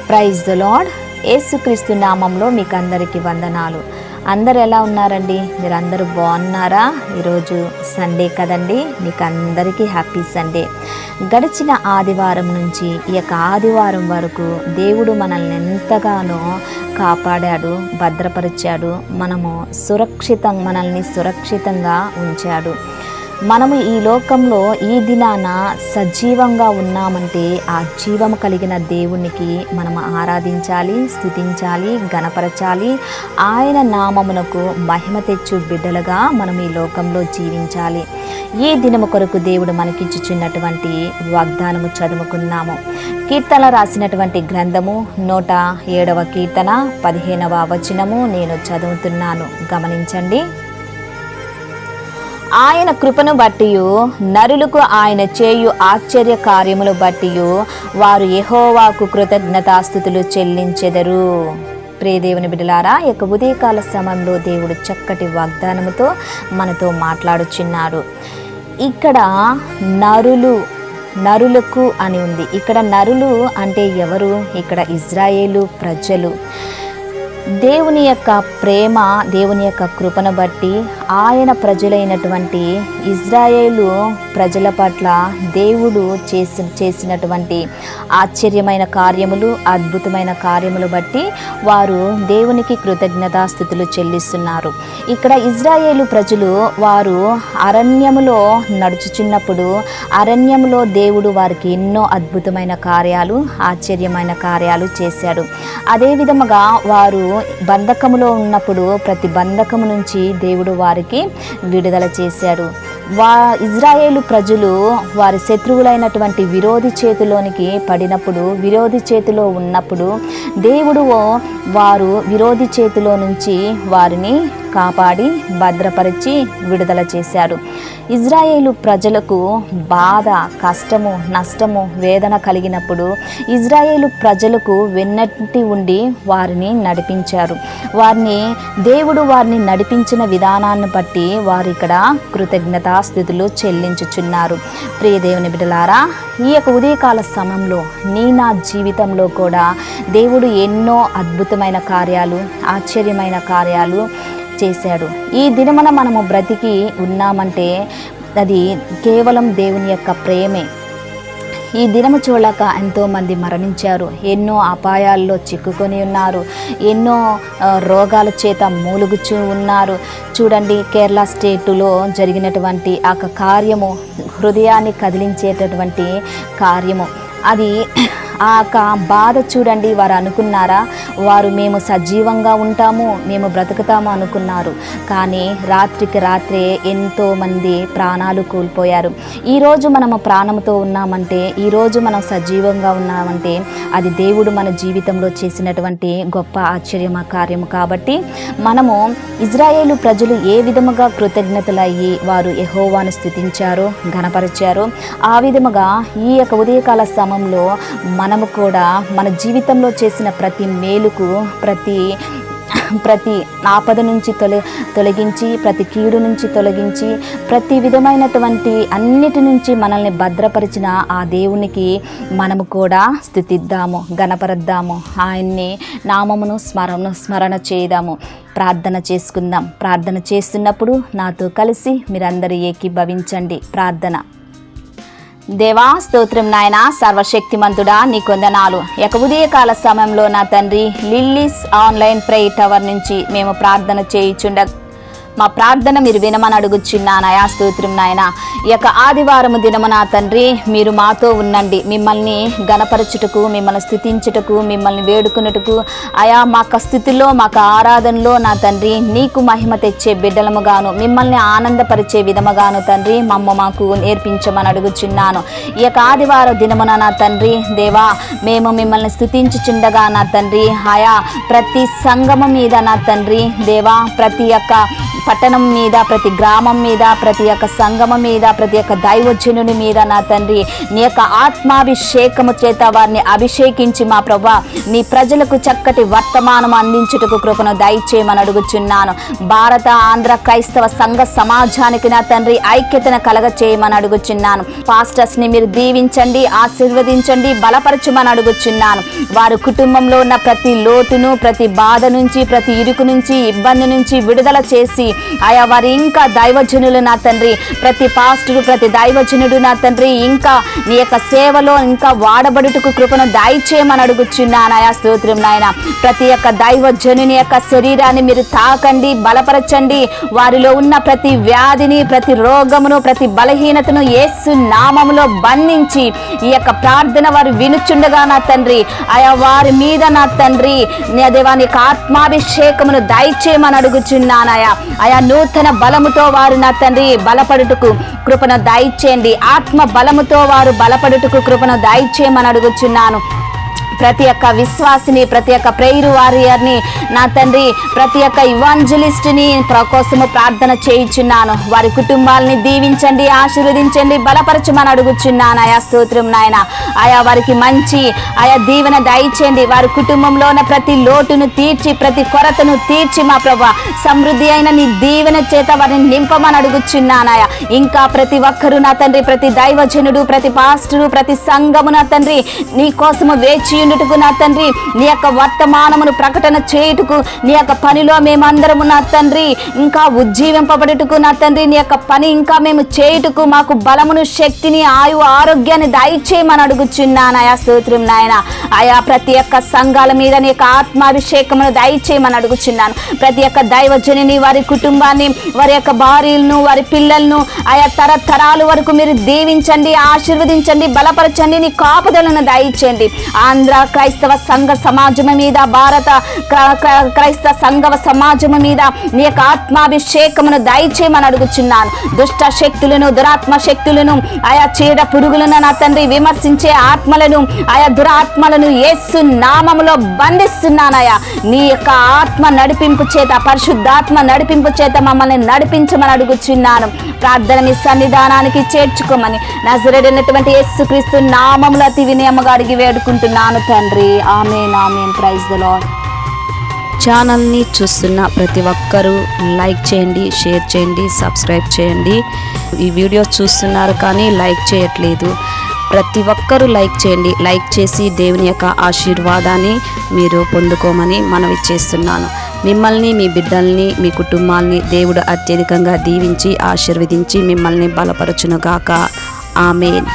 Praise the lord. యేసుక్రీస్తు నామంలో మీకు అందరికీ వందనాలు. అందరు ఎలా ఉన్నారండి? మీరు అందరూ బాగున్నారా? ఈరోజు సండే కదండి, మీకు అందరికీ హ్యాపీ సండే. గడిచిన ఆదివారం నుంచి ఈ యొక్క ఆదివారం వరకు దేవుడు మనల్ని ఎంతగానో కాపాడాడు, భద్రపరిచాడు. మనల్ని సురక్షితంగా ఉంచాడు. మనము ఈ లోకంలో ఈ దినాన సజీవంగా ఉన్నామంటే ఆ జీవము కలిగిన దేవునికి మనం ఆరాధించాలి, స్తుతించాలి, గణపరచాలి. ఆయన నామమునకు మహిమ తెచ్చు బిడ్డలుగా మనం ఈ లోకంలో జీవించాలి. ఈ దినము కొరకు దేవుడు మనకిచ్చుచున్నటువంటి వాగ్దానము చదువుకున్నాము. కీర్తన రాసినటువంటి గ్రంథము 107వ కీర్తన 15వ వచనము నేను చదువుతున్నాను, గమనించండి. ఆయన కృపను బట్టియు నరులకు ఆయన చేయు ఆశ్చర్య కార్యములు బట్టియు వారు యెహోవాకు కృతజ్ఞతాస్తుతులు చెల్లించెదరు. ప్రియదేవుని బిడ్డలారా, ఈ యొక్క ఉదయకాల సమయంలో దేవుడు చక్కటి వాగ్దానముతో మనతో మాట్లాడుచున్నాడు. ఇక్కడ నరులకు అని ఉంది. ఇక్కడ నరులు అంటే ఎవరు? ఇక్కడ ఇజ్రాయేలు ప్రజలు. దేవుని యొక్క ప్రేమ, దేవుని యొక్క కృపను బట్టి ఆయన ప్రజలైనటువంటి ఇజ్రాయేలు ప్రజల పట్ల దేవుడు చేసినటువంటి ఆశ్చర్యమైన కార్యములు, అద్భుతమైన కార్యములు బట్టి వారు దేవునికి కృతజ్ఞతాస్తుతులు చెల్లిస్తున్నారు. ఇక్కడ ఇజ్రాయేలు ప్రజలు వారు అరణ్యములో నడుచుచున్నప్పుడు అరణ్యములో దేవుడు వారికి ఎన్నో అద్భుతమైన కార్యాలు, ఆశ్చర్యమైన కార్యాలు చేశాడు. అదే విధముగా వారు బంధకములో ఉన్నప్పుడు ప్రతి బంధకము నుంచి దేవుడు వారికి విడుదల చేశాడు. ఇజ్రాయేలు ప్రజలు వారి శత్రువులైనటువంటి విరోధి చేతిలోనికి పడినప్పుడు, విరోధి చేతిలో ఉన్నప్పుడు దేవుడు వారు విరోధి చేతిలో నుంచి వారిని కాపాడి భద్రపరిచి విడుదల చేశాడు. ఇజ్రాయేలు ప్రజలకు బాధ, కష్టము, నష్టము, వేదన కలిగినప్పుడు ఇజ్రాయేలు ప్రజలకు వెన్నట్టి ఉండి వారిని నడిపించారు. దేవుడు వారిని నడిపించిన విధానాన్ని బట్టి వారు ఇక్కడ కృతజ్ఞతాస్తుతులు చెల్లించుచున్నారు. ప్రియదేవుని బిడ్డలారా, ఈ యొక్క ఉదయకాల సమయంలో నా జీవితంలో కూడా దేవుడు ఎన్నో అద్భుతమైన కార్యాలు, ఆశ్చర్యమైన కార్యాలు చేశాడు. ఈ దినమున మనము బ్రతికి ఉన్నామంటే అది కేవలం దేవుని యొక్క ప్రేమే. ఈ దినము చూడక ఎంతోమంది మరణించారు, ఎన్నో అపాయాల్లో చిక్కుకొని ఉన్నారు, ఎన్నో రోగాల చేత మూలుగుచూ ఉన్నారు. చూడండి, కేరళ స్టేటులో జరిగినటువంటి ఆ కార్యము హృదయాన్ని కదిలించేటటువంటి కార్యము. అది ఆ బాధ చూడండి. వారు అనుకున్నారా, మేము సజీవంగా ఉంటాము, మేము బ్రతుకుతాము అనుకున్నారు. కానీ రాత్రికి రాత్రే ఎంతోమంది ప్రాణాలు కోల్పోయారు. ఈరోజు మనము ప్రాణంతో ఉన్నామంటే, ఈరోజు మనం సజీవంగా ఉన్నామంటే అది దేవుడు మన జీవితంలో చేసినటువంటి గొప్ప ఆశ్చర్య కార్యము. కాబట్టి మనము ఇజ్రాయేలు ప్రజలు ఏ విధముగా కృతజ్ఞతలయ్యి వారు యెహోవాను స్తుతించారో, గణపరిచారో, ఆ విధముగా ఈ యొక్క ఉదయకాల సమయంలో మనము కూడా మన జీవితంలో చేసిన ప్రతి మేలుకు, ప్రతి ఆపద నుంచి తొలగించి, ప్రతి కీడు నుంచి తొలగించి, ప్రతి విధమైనటువంటి అన్నిటి నుంచి మనల్ని భద్రపరిచిన ఆ దేవునికి మనము కూడా స్తుతిద్దాము, గణపరద్దాము, ఆయన్ని నామమును స్మరణ చేద్దాము. ప్రార్థన చేసుకుందాం. ప్రార్థన చేస్తున్నప్పుడు నాతో కలిసి మీరందరూ ఏకీభవించండి. ప్రార్థన. దేవా, స్తోత్రం నాయన, సర్వశక్తిమంతుడా, నీ కొందనాలు. ఉదయకాల సమయంలో నా తండ్రి, లిల్లీస్ ఆన్లైన్ ప్రేయర్ టవర్ నుంచి మేము ప్రార్థన చేయుచుండ మా ప్రార్థన మీరు వినమని అడుగుచున్నానయా. స్తోత్రం నాయన. ఈ యొక్క ఆదివారము దినము నా తండ్రి మీరు మాతో ఉండండి. మిమ్మల్ని గణపరచుటకు, మిమ్మల్ని స్తుతించుటకు, మిమ్మల్ని వేడుకున్నటకు అయా మాకు స్థితిలో, మాకు ఆరాధనలో నా తండ్రి నీకు మహిమ తెచ్చే బిడ్డలముగాను, మిమ్మల్ని ఆనందపరిచే విధముగాను తండ్రి మాకు నేర్పించమని అడుగుచున్నాను. ఈ యొక్క ఆదివారం దినమున నా తండ్రి దేవా, మేము మిమ్మల్ని స్తుతించుచుండగా నా తండ్రి ఆయా ప్రతి సంగమం మీద నా తండ్రి దేవా, ప్రతి యొక్క పట్టణం మీద, ప్రతి గ్రామం మీద, ప్రతి ఒక్క సంగమం మీద, ప్రతి ఒక్క దైవజనుని మీద నా తండ్రి నీ యొక్క ఆత్మాభిషేకము చేత వారిని అభిషేకించి మా ప్రభా నీ ప్రజలకు చక్కటి వర్తమానం అందించుటకు కృపను దయచేయమని అడుగుచున్నాను. భారత ఆంధ్ర క్రైస్తవ సంఘ సమాజానికి నా తండ్రి ఐక్యతను కలగ చేయమని అడుగుచున్నాను. పాస్టర్స్ని మీరు దీవించండి, ఆశీర్వదించండి, బలపరచమని అడుగుచున్నాను. వారి కుటుంబంలో ఉన్న ప్రతి లోటును, ప్రతి బాధ నుంచి, ప్రతి ఇరుకు నుంచి, ఇబ్బంది నుంచి విడుదల చేసి ఆయా వారి ఇంకా దైవజనులు నా తండ్రి, ప్రతి పాస్టరు, ప్రతి దైవజనుడు నా తండ్రి ఇంకా నీ యొక్క సేవలో ఇంకా వాడబడుటకు కృపను దయచేయమని అడుగుచున్నాను. ఆయా స్తోత్రం నాయన. ప్రతి ఒక్క దైవజనుని యొక్క శరీరాన్ని మీరు తాకండి, బలపరచండి. వారిలో ఉన్న ప్రతి వ్యాధిని, ప్రతి రోగమును, ప్రతి బలహీనతను యేసు నామములో బంధించి ఈ యొక్క ప్రార్థన వారు వినుచుండగా నా తండ్రి ఆయా వారి మీద నా తండ్రి నీ దేవాని యొక్క ఆత్మాభిషేకమును దయచేయమని అడుగుచున్నానయా. ఆయా నూతన బలముతో వారు నా తండ్రి బలపడుటకు కృపను దయచేయండి. ఆత్మ బలముతో వారు బలపడుటకు కృపను దయచేయమని అడుగుచున్నాను. ప్రతి ఒక్క విశ్వాసిని, ప్రతి ఒక్క ప్రేయర్ వారియర్ని నా తండ్రి, ప్రతి ఒక్క ఇవాంజలిస్ట్ని కోసము ప్రార్థన చేయుచున్నాను. వారి కుటుంబాలని దీవించండి, ఆశీర్వదించండి, బలపరచమని అడుగుచున్నాను. ఆయా స్తోత్రం నాయన. ఆయా వారికి మంచి ఆయా దీవెన దయచేయండి. వారి కుటుంబంలో ఉన్న ప్రతి లోటును తీర్చి, ప్రతి కొరతను తీర్చి మా ప్రభా సమృద్ధి అయిన నీ దీవెన చేత వారిని నింపమని అడుగుచున్నానాయా. ఇంకా ప్రతి ఒక్కరు నా తండ్రి, ప్రతి దైవజనుడు, ప్రతి పాస్టరు, ప్రతి సంఘము నా తండ్రి నీ కోసము వేచి నా తండ్రి నీ యొక్క వర్తమానమును ప్రకటన చేయుటకు, నీ యొక్క పనిలో మేమందరము నా తండ్రి ఇంకా ఉజ్జీవింపబడుటకు నా తండ్రి నీ యొక్క పని ఇంకా మేము చేయుటకు మాకు బలమును, శక్తిని, ఆయు ఆరోగ్యాన్ని దయచేయమని అడుగుచున్నాను. ఆయా స్తోత్రం నాయన. ఆయా ప్రతి ఒక్క సంఘాల మీద నీ యొక్క ఆత్మాభిషేకమును దయచేయమని అడుగుచున్నాను. ప్రతి ఒక్క దైవజనిని, వారి కుటుంబాన్ని, వారి యొక్క భార్యలను, వారి పిల్లలను ఆయా తరతరాల వరకు మీరు దీవించండి, ఆశీర్వదించండి, బలపరచండి, నీ కాపుదలను దయచేయండి. ఆంధ్ర క్రైస్తవ సంఘ సమాజం మీద, భారత క్రైస్తవ సంఘ సమాజం మీద నీ యొక్క ఆత్మాభిషేకమును దయచేయమని అడుగుచున్నాను. దుష్ట శక్తులను, దురాత్మ శక్తులను, ఆయా చీడ పురుగులను నా తండ్రి విమర్శించే ఆత్మలను, ఆయా దురాత్మలను యేసు నామములో బంధిస్తున్నానయా. నీ యొక్క ఆత్మ నడిపింపు చేత, పరిశుద్ధాత్మ నడిపింపు చేత మమ్మల్ని నడిపించమని అడుగుచున్నాను. ప్రార్థన మీ సన్నిధానానికి చేర్చుకోమని నజరేయుడైనటువంటి యేసుక్రీస్తు నామములో అతి వినయముగా అడిగి వేడుకుంటున్నాను తండ్రి. Amen, amen. Praise the lord. ఛానల్ని చూస్తున్న ప్రతి ఒక్కరూ లైక్ చేయండి, షేర్ చేయండి, సబ్స్క్రైబ్ చేయండి. ఈ వీడియో చూస్తున్నారు కానీ లైక్ చేయట్లేదు. ప్రతి ఒక్కరూ లైక్ చేయండి. లైక్ చేసి దేవుని యొక్క ఆశీర్వాదాన్ని మీరు పొందుకోమని మనవి చేస్తున్నాను. మిమ్మల్ని, మీ బిడ్డల్ని, మీ కుటుంబాల్ని దేవుడు అత్యధికంగా దీవించి ఆశీర్వదించి మిమ్మల్ని బలపరచునుగాక. ఆమేన్.